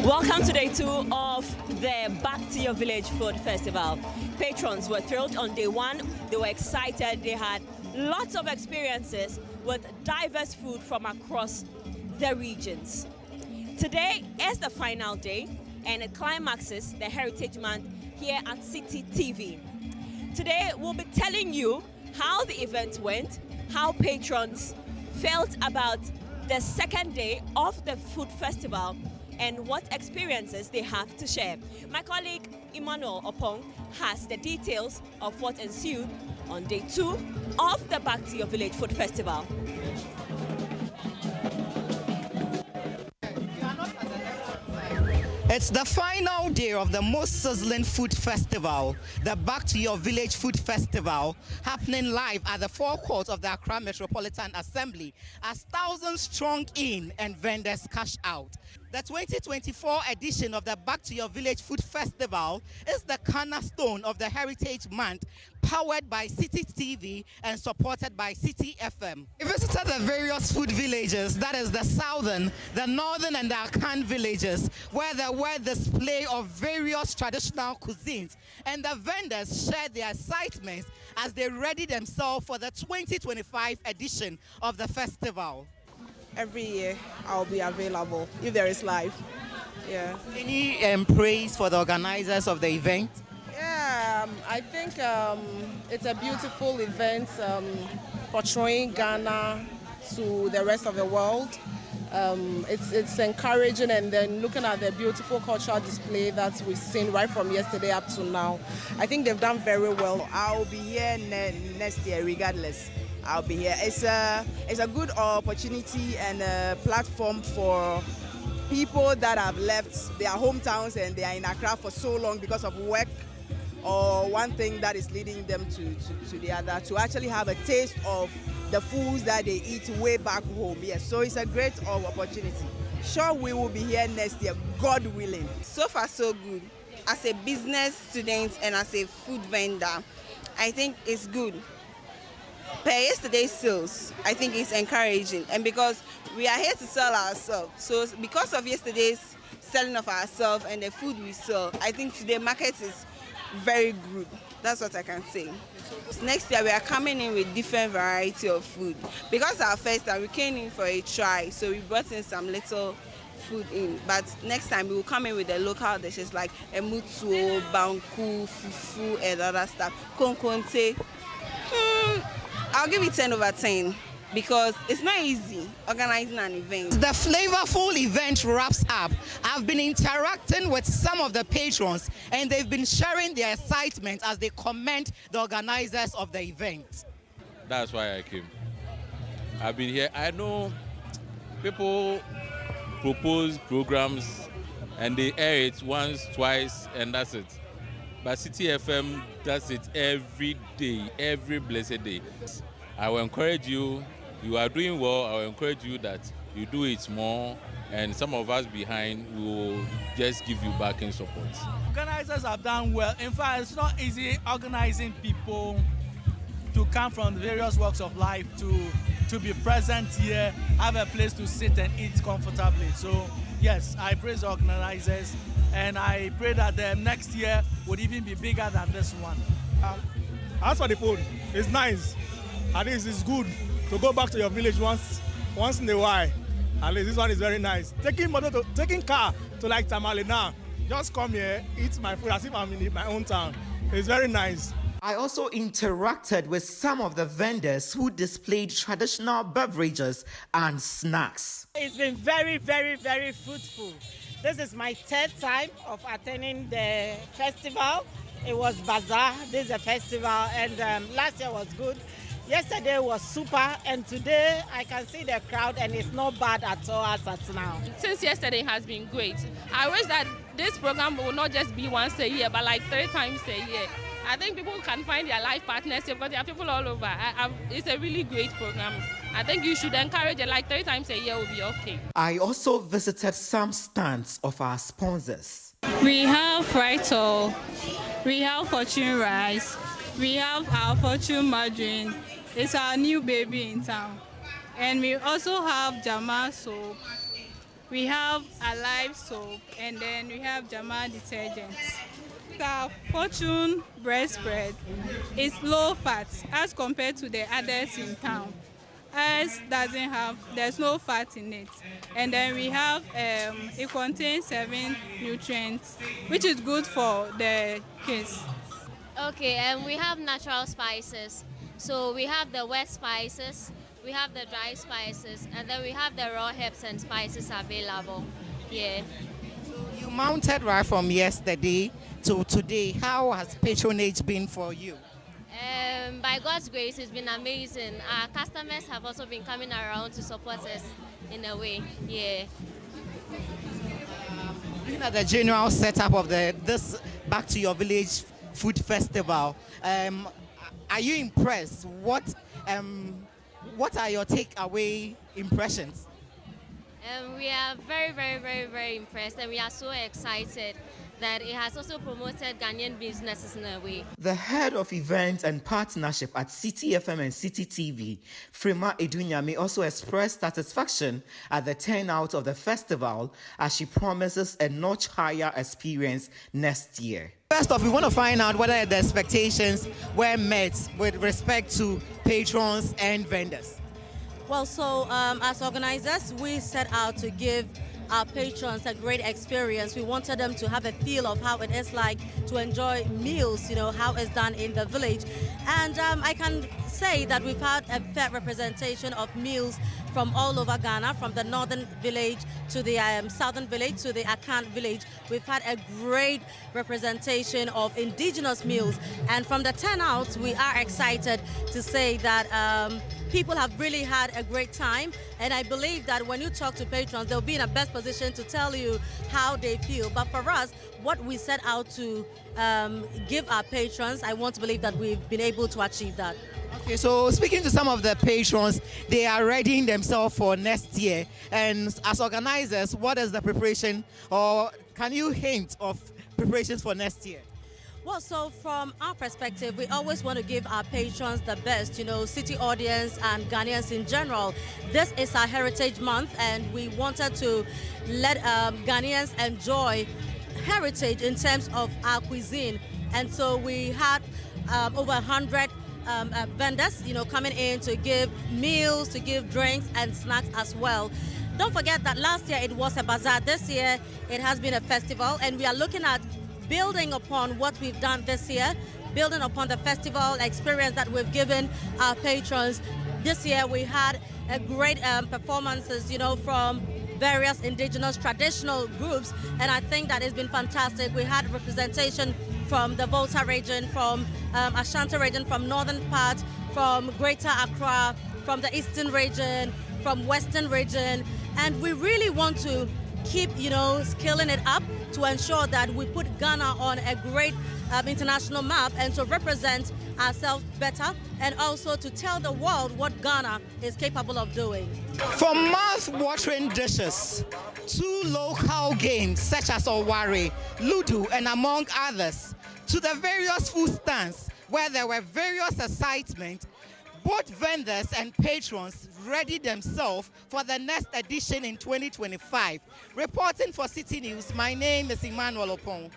Welcome to day 2 of the Back to Your Village Food Festival. Patrons were thrilled on day 1. They were excited. They had lots of experiences with diverse food from across the regions. Today is the final day and it climaxes the Heritage Month here at Citi TV. Today we'll be telling you how the event went, how patrons felt about the second day of the food festival, and what experiences they have to share. My colleague Emmanuel Opong has the details of what ensued on day 2 of the Back to Your Village Food Festival. It's the final day of the most sizzling food festival, the Back to Your Village Food Festival, happening live at the forecourt of the Accra Metropolitan Assembly as thousands strong in and vendors cash out. The 2024 edition of the Back to Your Village Food Festival is the cornerstone of the Heritage Month, powered by Citi TV and supported by Citi FM. We visited the various food villages, that is the southern, the northern and the Akan villages, where there were display of various traditional cuisines, and the vendors shared their excitement as they ready themselves for the 2025 edition of the festival. Every year I'll be available if there is live. Yeah. Any praise for the organizers of the event? Yeah, I think it's a beautiful event portraying Ghana to the rest of the world. It's encouraging, and then looking at the beautiful cultural display that we've seen right from yesterday up to now. I think they've done very well. I'll be here next year regardless. I'll be here. It's a good opportunity and a platform for people that have left their hometowns and they are in Accra for so long because of work or one thing that is leading them to the other, to actually have a taste of the foods that they eat way back home. Yes, so it's a great opportunity. Sure, we will be here next year, God willing. So far, so good. As a business student and as a food vendor, I think it's good. Per yesterday's sales, I think it's encouraging, and because we are here to sell ourselves, so because of yesterday's selling of ourselves and the food we sell, I think today market is very good. That's what I can say. Next year we are coming in with different variety of food. Because our first time we came in for a try, so we brought in some little food in. But next time we will come in with the local dishes like emutuo, banku, fufu, and other stuff. Konkonte. I'll give it 10 over 10 because it's not easy organizing an event. The flavorful event wraps up. I've been interacting with some of the patrons and they've been sharing their excitement as they comment the organizers of the event. That's why I came. I've been here. I know people propose programs and they air it once, twice, and that's it. But Citi FM does it every day, every blessed day. I will encourage you, you are doing well, I will encourage you that you do it more, and some of us behind will just give you backing support. Organizers have done well. In fact, it's not easy organizing people to come from various walks of life to be present here, have a place to sit and eat comfortably. So yes, I praise the organizers, and I pray that the next year would even be bigger than this one. As for the food, it's nice. At least it's good to go back to your village once in a while. At least this one is very nice. Taking car to like Tamale now, just come here, eat my food as if I'm in my own town. It's very nice. I also interacted with some of the vendors who displayed traditional beverages and snacks. It's been very, very, very fruitful. This is my third time of attending the festival. It was bazaar, this is a festival, and last year was good. Yesterday was super, and today I can see the crowd and it's not bad at all as at now. Since yesterday has been great. I wish that this program will not just be once a year, but like 3 times a year. I think people can find their life partners because there are people all over. It's a really great program. I think you should encourage it, like 3 times a year will be okay. I also visited some stands of our sponsors. We have fried oil, we have fortune rice, we have our fortune margarine. It's our new baby in town. And we also have Jama soap, we have Alive soap, and then we have Jamal detergents. Our Fortune bread spread is low fat as compared to the others in town. Ours there's no fat in it. And then we have, it contains 7 nutrients, which is good for the kids. Okay, and we have natural spices. So we have the wet spices, we have the dry spices, and then we have the raw herbs and spices available. Yeah. So you mounted right from yesterday to today. How has patronage been for you? By God's grace, it's been amazing. Our customers have also been coming around to support us in a way. Yeah. Looking at the general setup of this Back to Your Village Food Festival, are you impressed? What are your takeaway impressions? We are very, very, very, very impressed, and we are so excited that it has also promoted Ghanaian businesses in a way. The head of events and partnership at Citi FM and Citi TV, Frima Edunyame, also expressed satisfaction at the turnout of the festival as she promises a much higher experience next year. First off, we want to find out whether the expectations were met with respect to patrons and vendors. Well, so as organizers, we set out to give our patrons a great experience. We wanted them to have a feel of how it is like to enjoy meals, how it's done in the village. And I can say that we've had a fair representation of meals from all over Ghana, from the northern village to the southern village to the Akan village. We've had a great representation of indigenous meals. And from the turnout, we are excited to say that people have really had a great time. And I believe that when you talk to patrons, they'll be in the best position to tell you how they feel. But for us, what we set out to give our patrons, I want to believe that we've been able to achieve that. Okay, so speaking to some of the patrons, they are readying themselves for next year. And as organizers, what is the preparation, or can you hint of preparations for next year? Well, so from our perspective, we always want to give our patrons the best, city audience and Ghanaians in general. This is our Heritage Month, and we wanted to let Ghanaians enjoy heritage in terms of our cuisine. And so we had over 100 vendors, coming in to give meals, to give drinks and snacks as well. Don't forget that last year it was a bazaar. This year it has been a festival, and we are looking at building upon what we've done this year, building upon the festival experience that we've given our patrons. This year we had a great performances, from various indigenous traditional groups, and I think that it's been fantastic. We had representation from the Volta region, from Ashanti region, from northern part, from Greater Accra, from the eastern region, from western region, and we really want to keep, scaling it up to ensure that we put Ghana on a great international map and to represent ourselves better, and also to tell the world what Ghana is capable of doing. From mouth-watering dishes to local games such as Owari, Ludo, and among others, to the various food stands where there were various excitement, both vendors and patrons ready themselves for the next edition in 2025. Reporting for Citi News, my name is Emmanuel Opon.